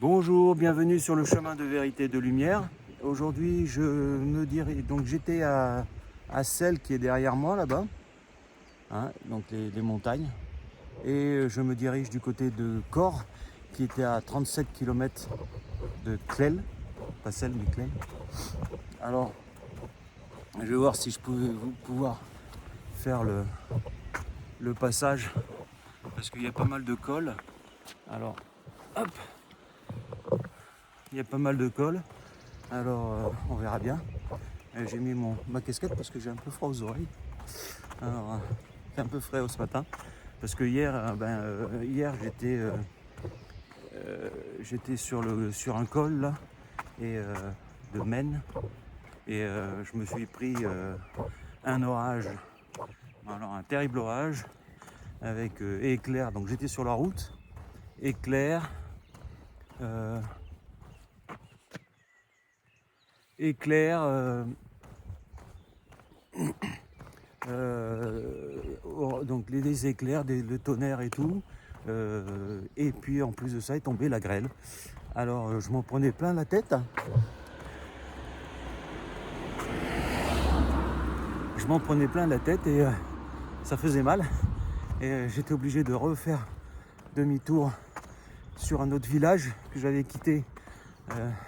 Bonjour, bienvenue sur le chemin de vérité et de lumière. Aujourd'hui, je me dirige. Donc, j'étais à Celle qui est derrière moi là-bas, hein, donc les montagnes. Et je me dirige du côté de Cor, qui était à 37 km de Clel, pas Celle mais Clel. Alors, je vais voir si je pouvais pouvoir faire le passage parce qu'il y a pas mal de cols. Alors, hop, il y a pas mal de cols. Alors, on verra bien. J'ai mis ma casquette parce que j'ai un peu froid aux oreilles. Alors, c'est un peu frais ce matin. Parce que hier, hier j'étais sur un col là, et, de Maine. Et je me suis pris un orage. Alors, un terrible orage avec éclair. Donc j'étais sur la route. Éclair. Donc les éclairs, le tonnerre et tout. Et puis en plus de ça est tombée la grêle. Alors je m'en prenais plein la tête. Et ça faisait mal. Et j'étais obligé de refaire demi-tour sur un autre village que j'avais quitté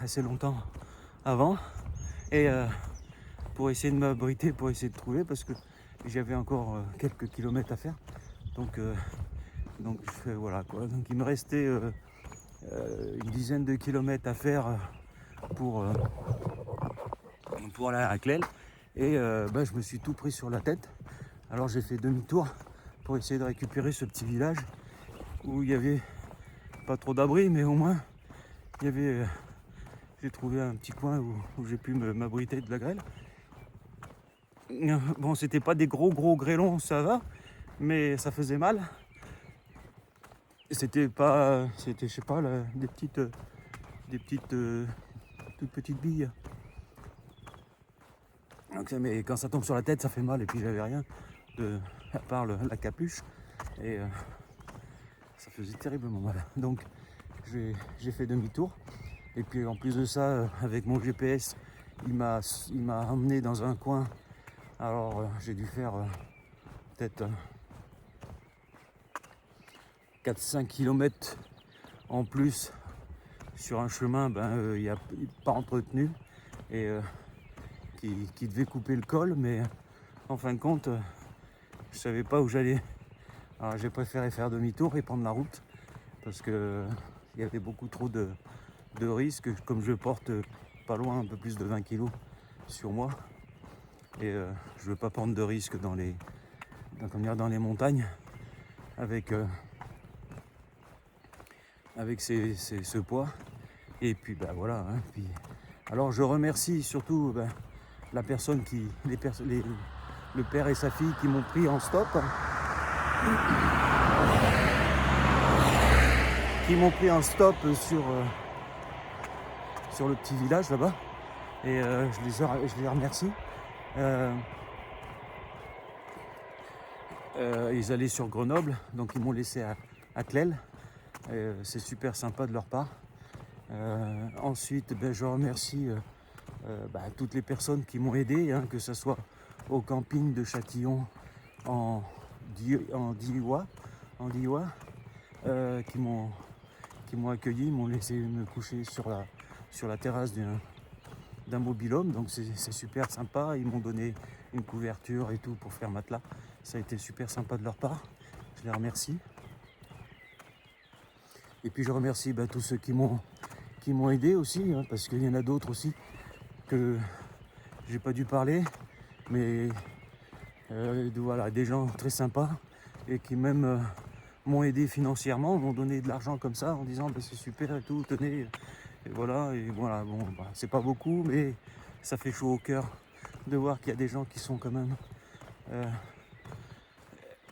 assez longtemps avant. Et pour essayer de m'abriter, pour essayer de trouver, parce que j'avais encore quelques kilomètres à faire. Donc voilà quoi. Donc il me restait une dizaine de kilomètres à faire pour aller à Clel. Et je me suis tout pris sur la tête. Alors j'ai fait demi-tour pour essayer de récupérer ce petit village où il y avait pas trop d'abri, mais au moins il y avait, j'ai trouvé un petit coin où j'ai pu m'abriter de la grêle. Bon, c'était pas des gros grêlons, ça va, mais ça faisait mal. C'était je sais pas, là, des petites toutes petites billes. Donc, mais quand ça tombe sur la tête, ça fait mal. Et puis j'avais rien à part la capuche, et ça faisait terriblement mal. Donc j'ai fait demi-tour. Et puis en plus de ça, avec mon GPS, il m'a emmené dans un coin. Alors j'ai dû faire peut-être 4-5 km en plus sur un chemin pas entretenu, et qui devait couper le col, mais en fin de compte je savais pas où j'allais. Alors j'ai préféré faire demi-tour et prendre la route parce que il y avait beaucoup trop de risques, comme je porte pas loin un peu plus de 20 kg sur moi, et je veux pas prendre de risques dans les montagnes avec ce poids. Et puis voilà, hein. Puis, alors je remercie surtout la personne le père et sa fille qui m'ont pris en stop, sur le petit village là-bas, et je les remercie. Ils allaient sur Grenoble, donc ils m'ont laissé à Clel. C'est super sympa de leur part. Ensuite, je remercie toutes les personnes qui m'ont aidé, hein, que ce soit au camping de Châtillon en Diois, qui m'ont accueilli, m'ont laissé me coucher sur la terrasse d'un mobil-home. Donc c'est super sympa. Ils m'ont donné une couverture et tout pour faire matelas. Ça a été super sympa de leur part. Je les remercie. Et puis je remercie tous ceux qui m'ont aidé aussi, hein, parce qu'il y en a d'autres aussi que j'ai pas dû parler, mais voilà, des gens très sympas et qui même m'ont aidé financièrement, m'ont donné de l'argent comme ça en disant c'est super et tout, tenez, et voilà. Bon, c'est pas beaucoup, mais ça fait chaud au cœur de voir qu'il y a des gens qui sont quand même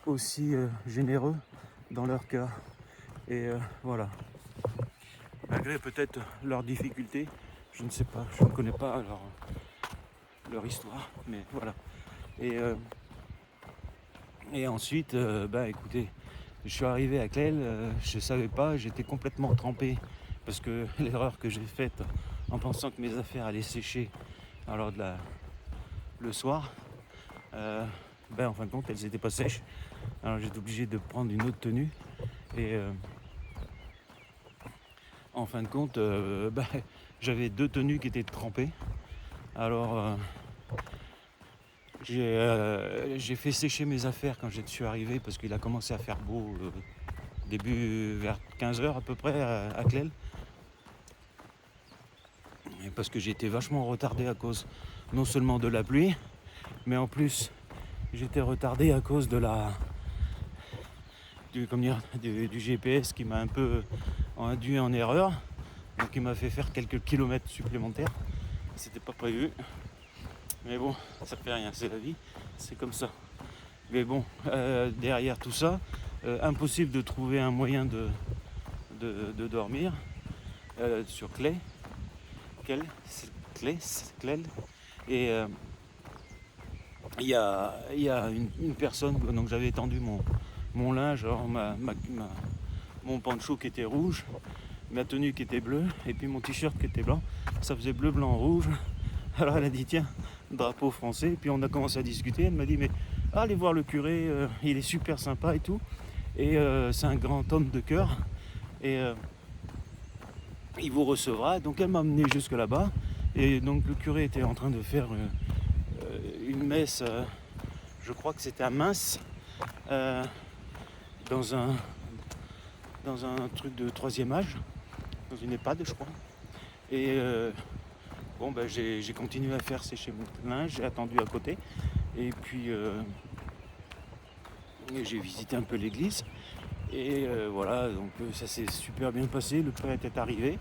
aussi généreux dans leur cœur. Et voilà. Malgré peut-être leurs difficultés, je ne sais pas, je ne connais pas leur histoire, mais voilà. Et ensuite, écoutez, Je suis arrivé à Clel, je ne savais pas, j'étais complètement trempé parce que l'erreur que j'ai faite en pensant que mes affaires allaient sécher le soir, en fin de compte elles n'étaient pas sèches. Alors j'étais obligé de prendre une autre tenue et en fin de compte j'avais 2 tenues qui étaient trempées. Alors j'ai fait sécher mes affaires quand je suis arrivé parce qu'il a commencé à faire beau début vers 15h à peu près à Clel. Et parce que j'étais vachement retardé à cause non seulement de la pluie, mais en plus j'étais retardé à cause de du GPS qui m'a un peu induit en erreur. Donc il m'a fait faire quelques kilomètres supplémentaires. C'était pas prévu. Mais bon, ça fait rien, c'est la vie, c'est comme ça. Mais bon, derrière tout ça, impossible de trouver un moyen de dormir sur Clel. Et il y a une personne, donc j'avais étendu mon linge, alors mon pancho qui était rouge, ma tenue qui était bleue, et puis mon t-shirt qui était blanc. Ça faisait bleu, blanc, rouge. Alors elle a dit tiens, drapeau français. Et puis on a commencé à discuter. Elle m'a dit mais allez voir le curé, il est super sympa et tout. Et c'est un grand homme de cœur. Et il vous recevra. Donc elle m'a amené jusque là-bas. Et donc le curé était en train de faire une messe, je crois que c'était à Mince, dans un truc de 3e âge, dans une EHPAD je crois. Et j'ai continué à faire sécher mon linge, j'ai attendu à côté. Et puis j'ai visité un peu l'église. Et voilà, donc ça s'est super bien passé. Le prêtre est arrivé,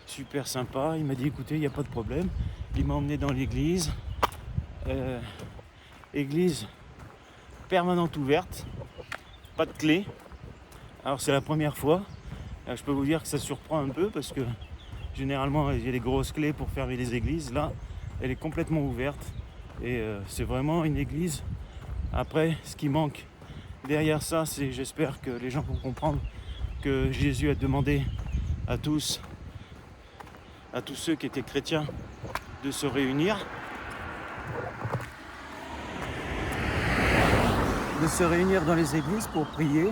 super sympa. Il m'a dit écoutez, il n'y a pas de problème. Il m'a emmené dans l'église. Église permanente ouverte, pas de clé. Alors c'est la première fois. Je peux vous dire que ça surprend un peu parce que généralement il y a des grosses clés pour fermer les églises. Là, elle est complètement ouverte et c'est vraiment une église. Après, ce qui manque derrière ça, c'est j'espère que les gens vont comprendre que Jésus a demandé à tous ceux qui étaient chrétiens de se réunir. De se réunir dans les églises pour prier,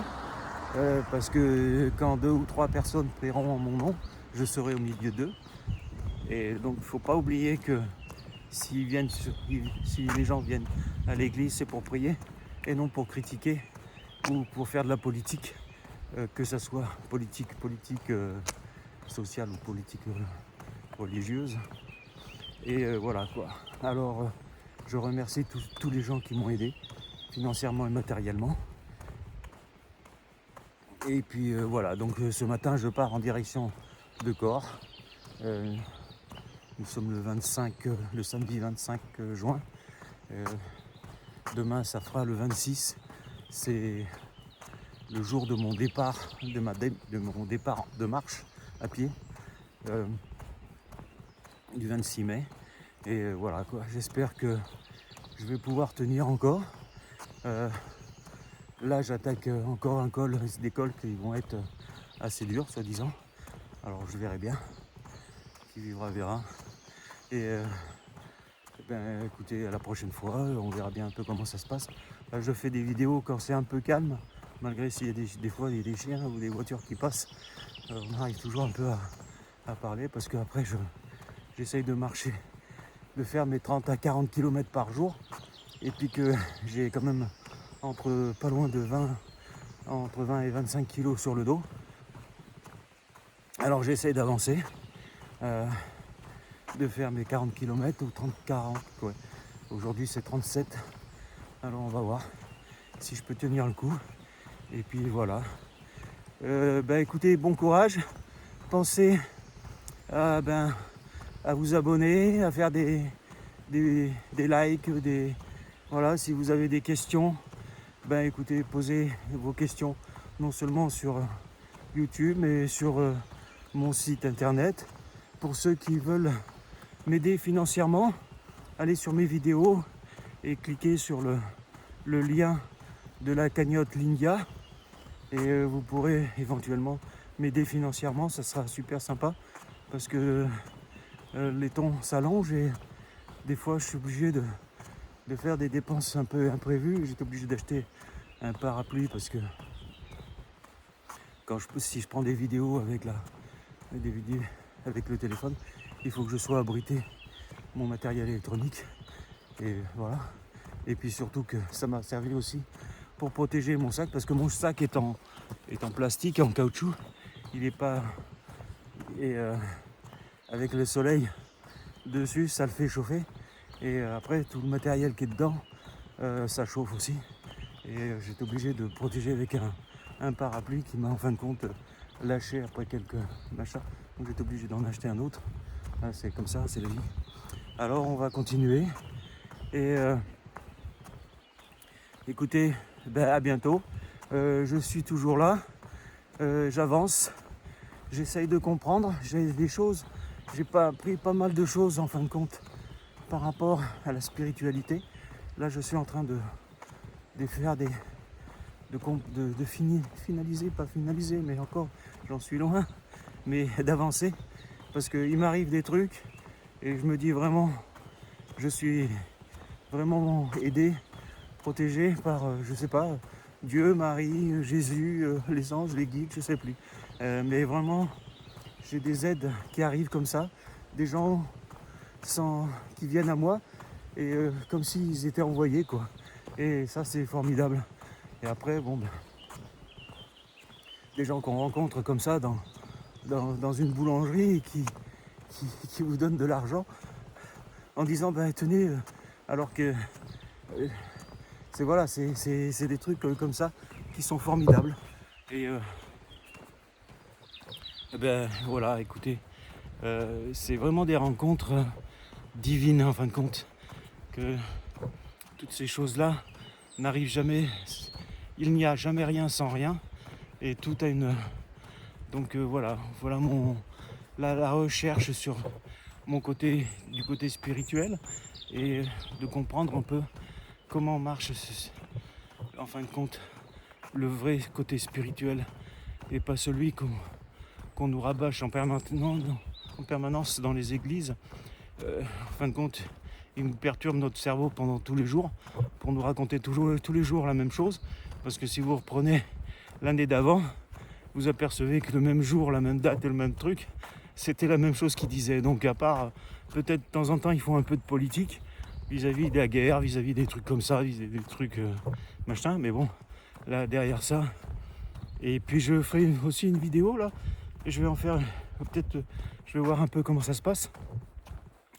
parce que quand 2 ou 3 personnes prieront en mon nom, je serai au milieu d'eux. Et donc il ne faut pas oublier que si les gens viennent à l'église, c'est pour prier et non pour critiquer ou pour faire de la politique, que ça soit politique sociale ou politique religieuse. Et voilà quoi. Alors je remercie tous les gens qui m'ont aidé financièrement et matériellement. Et puis voilà, donc ce matin je pars en direction de Corps. Nous sommes le samedi 25 juin. Demain ça fera le 26. C'est le jour de mon départ, de mon départ de marche à pied, du 26 mai. Et voilà quoi, j'espère que je vais pouvoir tenir encore. Là j'attaque encore des cols qui vont être assez durs soi-disant. Alors je verrai bien. Qui vivra verra. Et écoutez, à la prochaine fois, on verra bien un peu comment ça se passe. Là je fais des vidéos quand c'est un peu calme, malgré s'il y a des fois des chiens ou des voitures qui passent. On arrive toujours un peu à parler parce qu'après j'essaye de marcher, de faire mes 30 à 40 km par jour. Et puis que j'ai quand même pas loin de 20 et 25 kilos sur le dos. Alors j'essaye d'avancer, de faire mes 40 km ou 30-40. Ouais. Aujourd'hui c'est 37. Alors on va voir si je peux tenir le coup. Et puis voilà. Écoutez, bon courage. Pensez à vous abonner, à faire des likes, voilà, si vous avez des questions, écoutez, posez vos questions non seulement sur YouTube mais sur mon site internet. Pour ceux qui veulent m'aider financièrement, allez sur mes vidéos et cliquez sur le lien de la cagnotte Lindia et vous pourrez éventuellement m'aider financièrement, ça sera super sympa parce que les temps s'allongent et des fois je suis obligé de faire des dépenses un peu imprévues. J'étais obligé d'acheter un parapluie parce que si je prends des vidéos avec avec le téléphone, il faut que je sois abrité mon matériel électronique et voilà. Et puis surtout que ça m'a servi aussi pour protéger mon sac parce que mon sac est en plastique, en caoutchouc, il est pas et avec le soleil dessus ça le fait chauffer et après tout le matériel qui est dedans ça chauffe aussi et j'étais obligé de protéger avec un parapluie qui m'a en fin de compte lâché après quelques machins, donc j'étais obligé d'en acheter un autre. C'est comme ça, c'est la vie. Alors on va continuer et écoutez, à bientôt. Je suis toujours là, j'avance, j'essaye de comprendre, j'ai des choses, j'ai pas appris pas mal de choses en fin de compte par rapport à la spiritualité. Là je suis en train de faire finaliser, pas finaliser, mais encore j'en suis loin, mais d'avancer parce qu'il m'arrive des trucs et je me dis vraiment, je suis vraiment aidé, protégé par, je sais pas, Dieu, Marie, Jésus, les anges, les guides, je sais plus. Mais vraiment, j'ai des aides qui arrivent comme ça, des gens qui viennent à moi et comme s'ils étaient envoyés quoi. Et ça c'est formidable. Et après bon des gens qu'on rencontre comme ça dans une boulangerie et qui vous donnent de l'argent en disant tenez alors que c'est des trucs comme ça qui sont formidables. Et voilà, écoutez, c'est vraiment des rencontres divines en fin de compte, que toutes ces choses-là n'arrivent jamais, il n'y a jamais rien sans rien, et tout a une... Donc voilà la recherche sur du côté spirituel, et de comprendre un peu comment marche en fin de compte le vrai côté spirituel et pas celui qu'on nous rabâche en permanence dans les églises. En fin de compte, il nous perturbe notre cerveau pendant tous les jours pour nous raconter tous les jours la même chose, parce que si vous reprenez l'année d'avant, vous apercevez que le même jour, la même date et le même truc, c'était la même chose qu'il disait. Donc à part peut-être de temps en temps ils font un peu de politique vis-à-vis de la guerre, vis-à-vis des trucs comme ça, vis-à-vis des trucs machin, mais bon, là derrière ça. Et puis je ferai aussi une vidéo là, et je vais en faire peut-être, je vais voir un peu comment ça se passe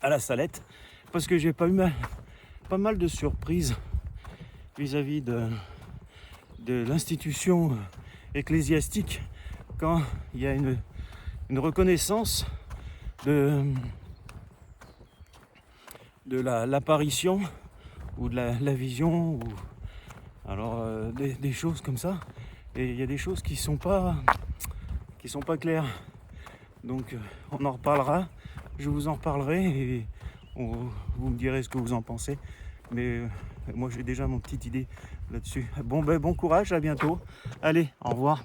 à la Salette, parce que j'ai pas mal de surprises vis-à-vis de l'institution ecclésiastique quand il y a une reconnaissance de l'apparition ou de la vision, ou alors des choses comme ça. Et il y a des choses qui sont pas claires. Donc on en reparlera, je vous en reparlerai et vous me direz ce que vous en pensez. Mais moi j'ai déjà mon petite idée là-dessus. Bon courage, à bientôt. Allez, au revoir.